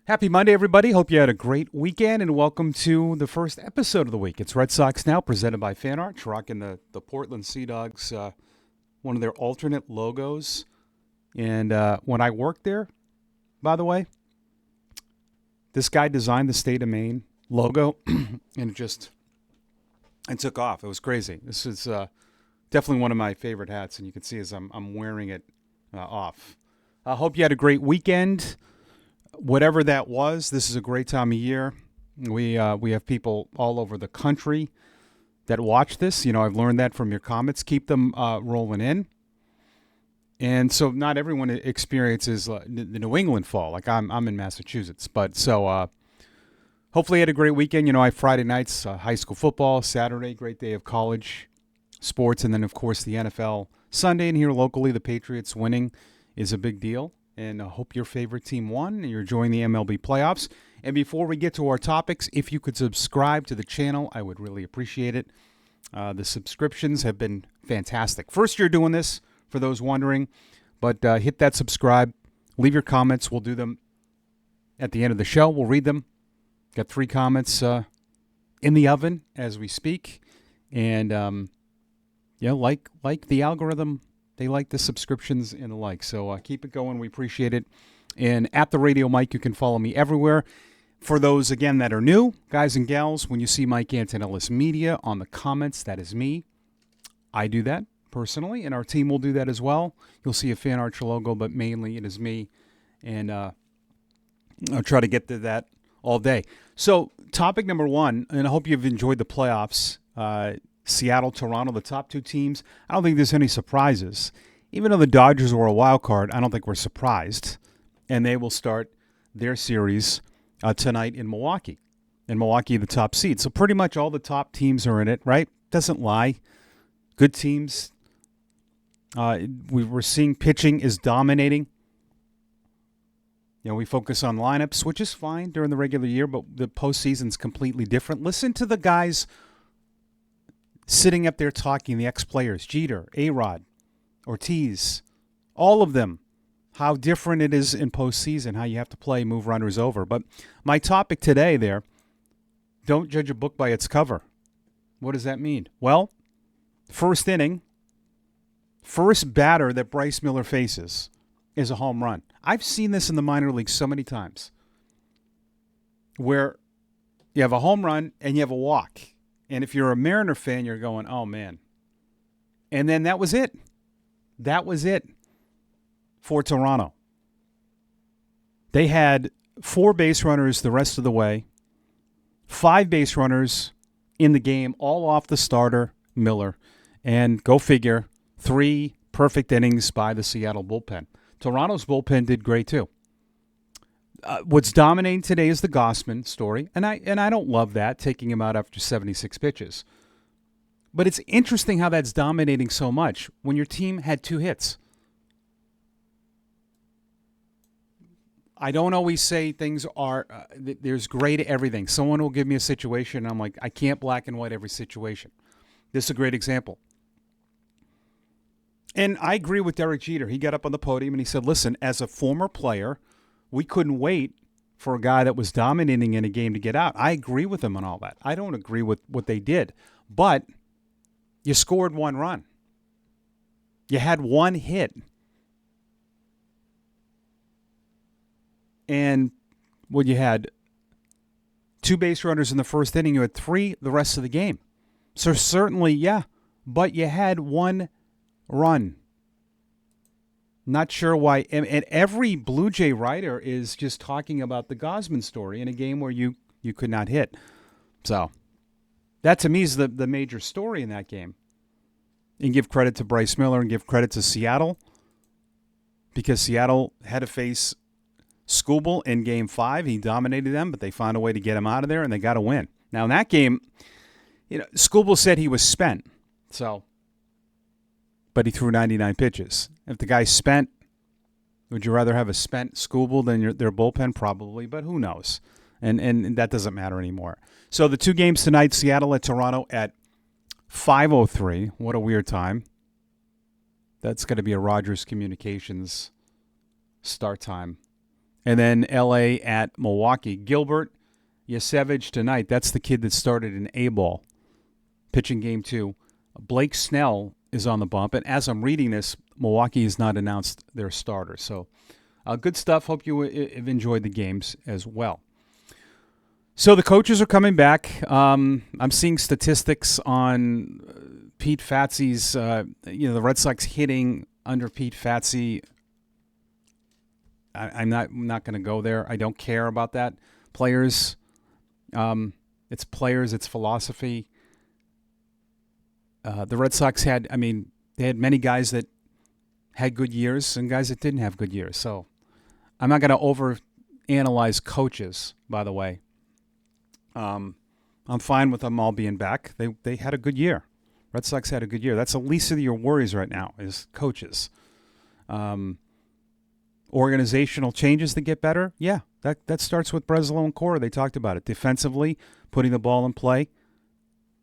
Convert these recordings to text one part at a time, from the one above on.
Happy Monday, everybody. Hope you had a great weekend, and welcome to the first episode of the week. It's Red Sox Now, presented by Fan Art, rocking the Portland Sea Dogs, one of their alternate logos. And when I worked there, by the way, this guy designed the state of Maine logo, and it took off. It was crazy. This is definitely one of my favorite hats, and you can see as I'm wearing it off. I hope you had a great weekend. Whatever that was, this is a great time of year. We have people all over the country that watch this. You know, I've learned that from your comments. Keep them rolling in. And so not everyone experiences the New England fall. Like I'm in Massachusetts. But so hopefully you had a great weekend. You know, I have Friday nights, high school football, Saturday, great day of college sports, and then, of course, the NFL Sunday. And here locally, the Patriots winning is a big deal. And I hope your favorite team won and you're enjoying the MLB playoffs. And before we get to our topics, if you could subscribe to the channel, I would really appreciate it. The subscriptions have been fantastic. First year doing this, for those wondering. But hit that subscribe. Leave your comments. We'll do them at the end of the show. We'll read them. Got 3 comments in the oven as we speak. And, like the algorithm, they like the subscriptions and the like. So keep it going. We appreciate it. And at the Radio Mike, you can follow me everywhere. For those, again, that are new, guys and gals, when you see Mike Antonellis Media on the comments, that is me. I do that personally, and our team will do that as well. You'll see a Fan Art logo, but mainly it is me. And I'll try to get to that all day. So topic number 1, and I hope you've enjoyed the playoffs. Seattle, Toronto, the top 2 teams. I don't think there's any surprises. Even though the Dodgers were a wild card, I don't think we're surprised. And they will start their series tonight in Milwaukee. In Milwaukee, the top seed. So pretty much all the top teams are in it, right? Doesn't lie. Good teams. We're seeing pitching is dominating. You know, we focus on lineups, which is fine during the regular year, but the postseason's completely different. Listen to the guys sitting up there talking, the ex-players, Jeter, A-Rod, Ortiz, all of them, how different it is in postseason, how you have to play, move runners over. But my topic today there, don't judge a book by its cover. What does that mean? Well, first inning, first batter that Bryce Miller faces is a home run. I've seen this in the minor leagues so many times where you have a home run and you have a walk. And if you're a Mariner fan, you're going, oh, man. And then that was it. That was it for Toronto. They had 4 base runners the rest of the way, 5 base runners in the game, all off the starter, Miller. And go figure, 3 perfect innings by the Seattle bullpen. Toronto's bullpen did great, too. What's dominating today is the Gausman story, and I don't love that, taking him out after 76 pitches. But it's interesting how that's dominating so much when your team had 2 hits. I don't always say things are, there's gray to everything. Someone will give me a situation, and I'm like, I can't black and white every situation. This is a great example. And I agree with Derek Jeter. He got up on the podium and he said, listen, as a former player, we couldn't wait for a guy that was dominating in a game to get out. I agree with him on all that. I don't agree with what they did. But you scored 1 run. You had 1 hit. And when you had 2 base runners in the first inning, you had 3 the rest of the game. So certainly, yeah, but you had 1 run. Not sure why. And every Blue Jay writer is just talking about the Gausman story in a game where you could not hit. So that to me is the major story in that game. And give credit to Bryce Miller and give credit to Seattle because Seattle had to face Skubal in Game 5. He dominated them, but they found a way to get him out of there, and they got a win. Now, in that game, Skubal said he was spent. So, but he threw 99 pitches. If the guy's spent, would you rather have a spent Skubal than their bullpen? Probably, but who knows? And that doesn't matter anymore. So the 2 games tonight, Seattle at Toronto at 5:03. What a weird time. That's going to be a Rogers Communications start time. And then L.A. at Milwaukee. Gilbert Yasevich tonight. That's the kid that started in A-ball, pitching game 2. Blake Snell is on the bump. And as I'm reading this, Milwaukee has not announced their starter. So good stuff. Hope you have enjoyed the games as well. So the coaches are coming back. I'm seeing statistics on Pete Fatsy's, the Red Sox hitting under Pete Fatsy. I'm not going to go there. I don't care about that. Players, it's players, it's philosophy. The Red Sox they had many guys that had good years and guys that didn't have good years. So I'm not going to overanalyze coaches, by the way. I'm fine with them all being back. They had a good year. Red Sox had a good year. That's the least of your worries right now is coaches. Organizational changes to get better? Yeah, that starts with Breslow and Cora. They talked about it. Defensively, putting the ball in play.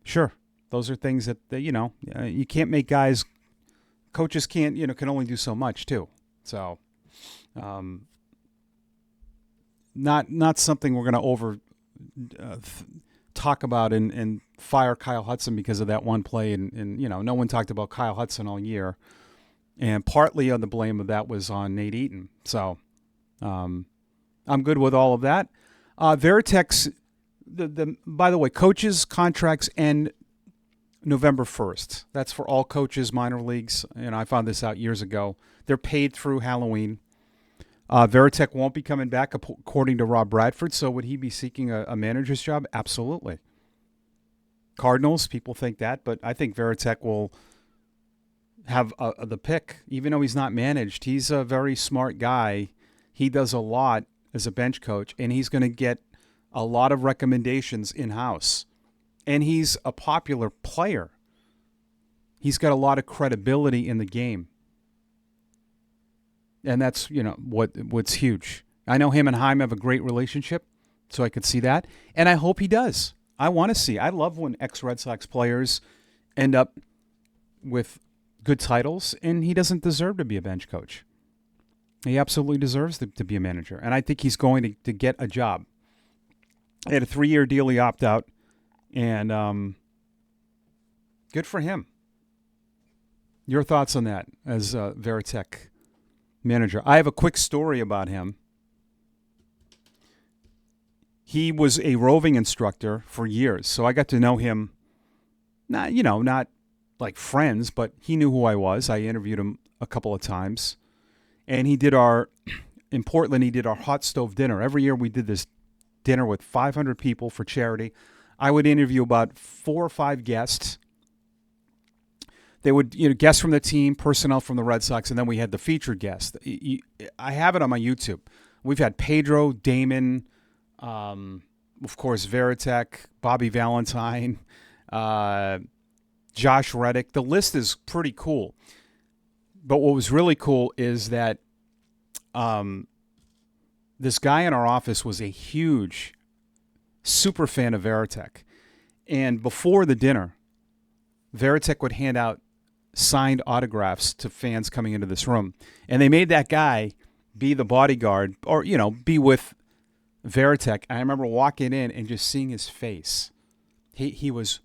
Sure, those are things that you can't make guys. Coaches can't can only do so much too. So, not something we're going to over talk about and fire Kyle Hudson because of that one play. And no one talked about Kyle Hudson all year. And partly on the blame of that was on Nate Eaton. So I'm good with all of that. Veritek's, by the way, coaches' contracts end November 1st. That's for all coaches, minor leagues. And I found this out years ago. They're paid through Halloween. Veritek won't be coming back, according to Rob Bradford. So would he be seeking a manager's job? Absolutely. Cardinals, people think that. But I think Veritek will have the pick, even though he's not managed. He's a very smart guy. He does a lot as a bench coach, and he's going to get a lot of recommendations in-house. And he's a popular player. He's got a lot of credibility in the game. And that's, what's huge. I know him and Heim have a great relationship, so I could see that. And I hope he does. I want to see. I love when ex-Red Sox players end up with good titles, and he doesn't deserve to be a bench coach. He absolutely deserves to be a manager, and I think he's going to get a job. He had a 3-year deal. He opted out, and good for him. Your thoughts on that as Veritek manager? I have a quick story about him. He was a roving instructor for years, so I got to know him, not like friends, but he knew who I was. I interviewed him a couple of times. And in Portland, he did our hot stove dinner. Every year we did this dinner with 500 people for charity. I would interview about 4 or 5 guests. They would, guests from the team, personnel from the Red Sox, and then we had the featured guest. I have it on my YouTube. We've had Pedro, Damon, of course, Veritek, Bobby Valentine, Josh Reddick. The list is pretty cool. But what was really cool is that this guy in our office was a huge super fan of Veritek. And before the dinner, Veritek would hand out signed autographs to fans coming into this room. And they made that guy be the bodyguard or, be with Veritek. I remember walking in and just seeing his face. He was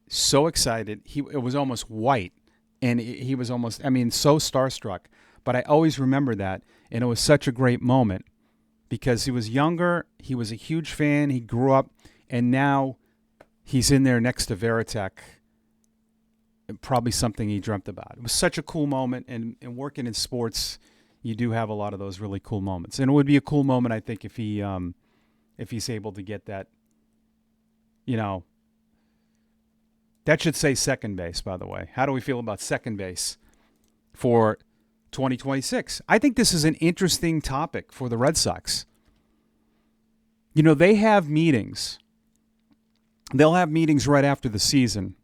so excited. It was almost white. And he was almost, so starstruck. But I always remember that. And it was such a great moment because he was younger. He was a huge fan. He grew up. And now he's in there next to Veritek. Probably something he dreamt about. It was such a cool moment. And working in sports, you do have a lot of those really cool moments. And it would be a cool moment, I think, if he's able to get that, That should say second base, by the way. How do we feel about second base for 2026? I think this is an interesting topic for the Red Sox. They have meetings. They'll have meetings right after the season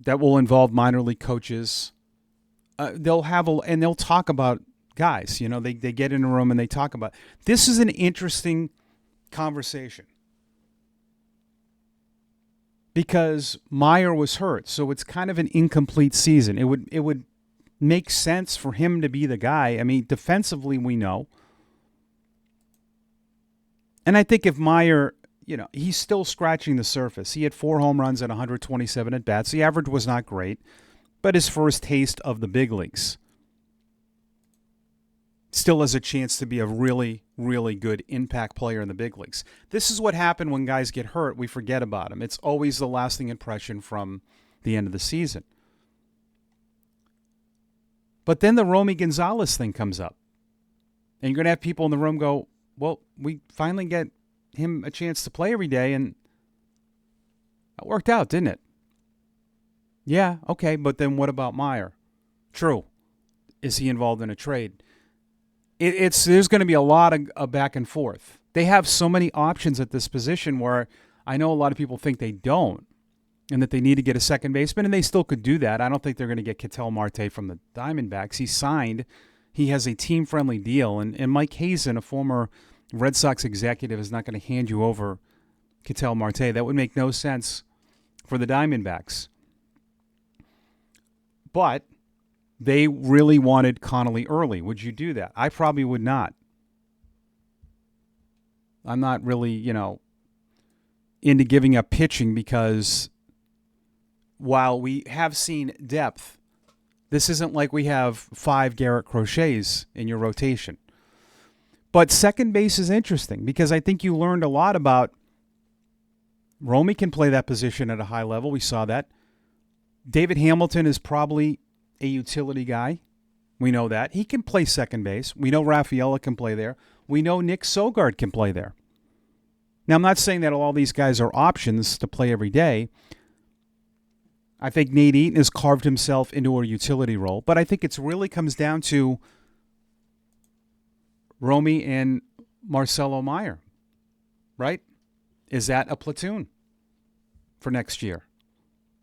that will involve minor league coaches. They'll talk about guys. They get in a room and they talk about. This is an interesting conversation. Because Meyer was hurt, so it's kind of an incomplete season. It would makes sense for him to be the guy. I mean, defensively, we know. And I think if Meyer, he's still scratching the surface. He had 4 home runs and 127 at-bats. The average was not great, but his first taste of the big leagues. Still has a chance to be a really, really good impact player in the big leagues. This is what happened when guys get hurt. We forget about them. It's always the lasting impression from the end of the season. But then the Romy Gonzalez thing comes up. And you're going to have people in the room go, well, we finally get him a chance to play every day, and that worked out, didn't it? Yeah, okay, but then what about Meyer? True. Is he involved in a trade? There's going to be a lot of back and forth. They have so many options at this position where I know a lot of people think they don't and that they need to get a second baseman, and they still could do that. I don't think they're going to get Ketel Marte from the Diamondbacks. He signed. He has a team-friendly deal, and Mike Hazen, a former Red Sox executive, is not going to hand you over Ketel Marte. That would make no sense for the Diamondbacks. But they really wanted Connolly early. Would you do that? I probably would not. I'm not really, into giving up pitching because while we have seen depth, this isn't like we have 5 Garrett Crochets in your rotation. But second base is interesting because I think you learned a lot about Romy can play that position at a high level. We saw that. David Hamilton is probably a utility guy. We know that. He can play second base. We know Rafaela can play there. We know Nick Sogard can play there. Now, I'm not saying that all these guys are options to play every day. I think Nate Eaton has carved himself into a utility role, but I think it really comes down to Romy and Marcelo Meyer, right? Is that a platoon for next year?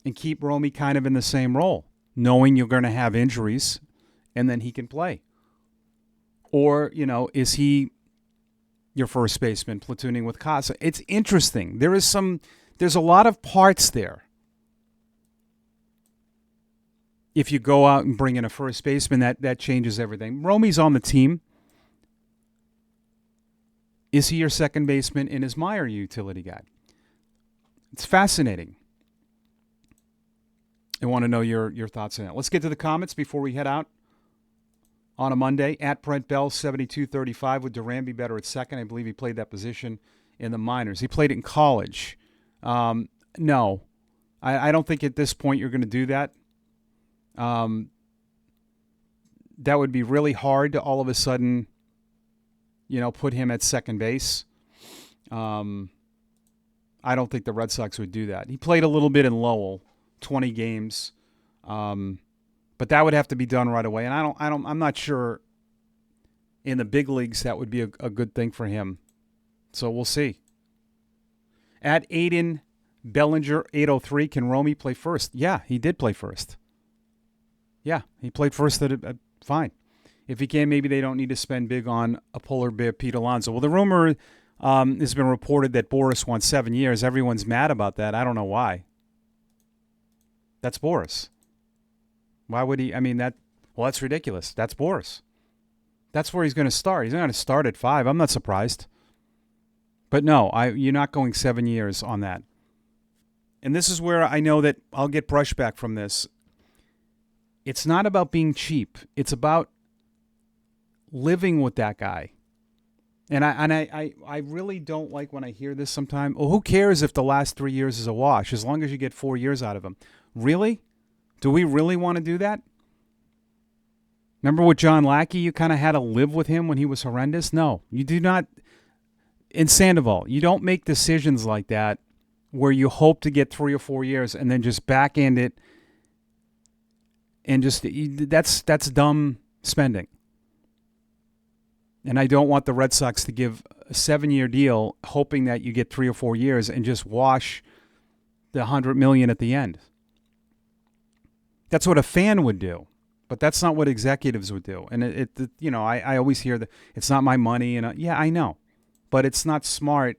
And keep Romy kind of in the same role, knowing you're going to have injuries, and then he can play. Or, is he your first baseman platooning with Casa? It's interesting. There's a lot of parts there. If you go out and bring in a first baseman, that changes everything. Romy's on the team. Is he your second baseman, and is Meyer a utility guy? It's fascinating. I want to know your thoughts on that. Let's get to the comments before we head out on a Monday. At Brent Bell, 7235. Would Duran be better at second? I believe he played that position in the minors. He played it in college. No. I don't think at this point you're going to do that. That would be really hard to all of a sudden, put him at second base. I don't think the Red Sox would do that. He played a little bit in Lowell. 20 games, but that would have to be done right away. And I'm not sure in the big leagues that would be a good thing for him. So we'll see. At Aiden Bellinger 803, can Romy play first? Yeah, he did play first. Yeah, he played first. Fine. If he can, maybe they don't need to spend big on a polar bear Pete Alonso. Well, the rumor has been reported that Boris wants 7 years. Everyone's mad about that. I don't know why. That's Boris. Why would he? That's ridiculous. That's Boris. That's where he's going to start. He's not going to start at 5. I'm not surprised. But no, you're not going 7 years on that. And this is where I know that I'll get brushback from this. It's not about being cheap. It's about living with that guy. And I really don't like when I hear this sometimes. Oh, who cares if the last 3 years is a wash, as long as you get 4 years out of him. Really? Do we really want to do that? Remember with John Lackey, you kind of had to live with him when he was horrendous? No, you do not. In Sandoval, you don't make decisions like that where you hope to get 3 or 4 years and then just back end it. And that's dumb spending. And I don't want the Red Sox to give a 7-year deal hoping that you get 3 or 4 years and just wash the $100 million at the end. That's what a fan would do, but that's not what executives would do. And I always hear that it's not my money, and yeah, I know, but it's not smart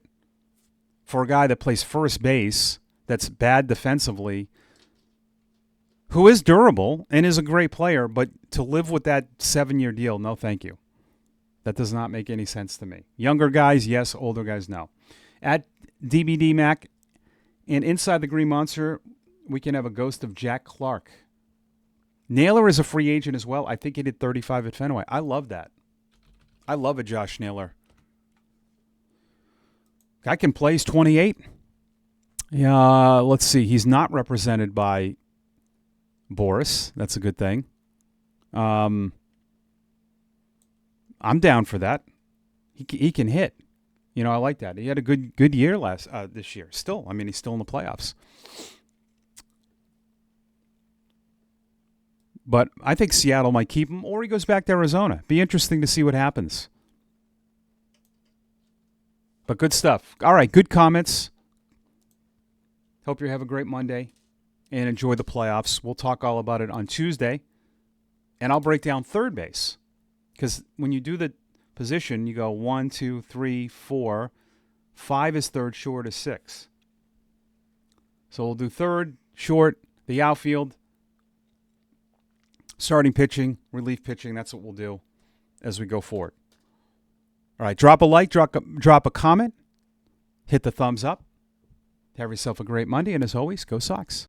for a guy that plays first base that's bad defensively, who is durable and is a great player, but to live with that 7-year deal, no thank you. That does not make any sense to me. Younger guys, yes. Older guys, no. At DBD Mac and inside the Green Monster, we can have a ghost of Jack Clark. Naylor is a free agent as well. I think he did 35 at Fenway. I love that. I love a Josh Naylor. Guy can play. He's 28. Yeah, let's see. He's not represented by Boris. That's a good thing. I'm down for that. He can hit. You know, I like that. He had a good year this year. Still, I mean, he's still in the playoffs. But I think Seattle might keep him, or he goes back to Arizona. Be interesting to see what happens. But good stuff. All right, good comments. Hope you have a great Monday and enjoy the playoffs. We'll talk all about it on Tuesday, and I'll break down third base. Because when you do the position, you go 1, 2, 3, 4. 5 is third, short is 6. So we'll do third, short, the outfield, starting pitching, relief pitching. That's what we'll do as we go forward. All right, drop a like, drop a comment, hit the thumbs up. Have yourself a great Monday, and as always, go Sox.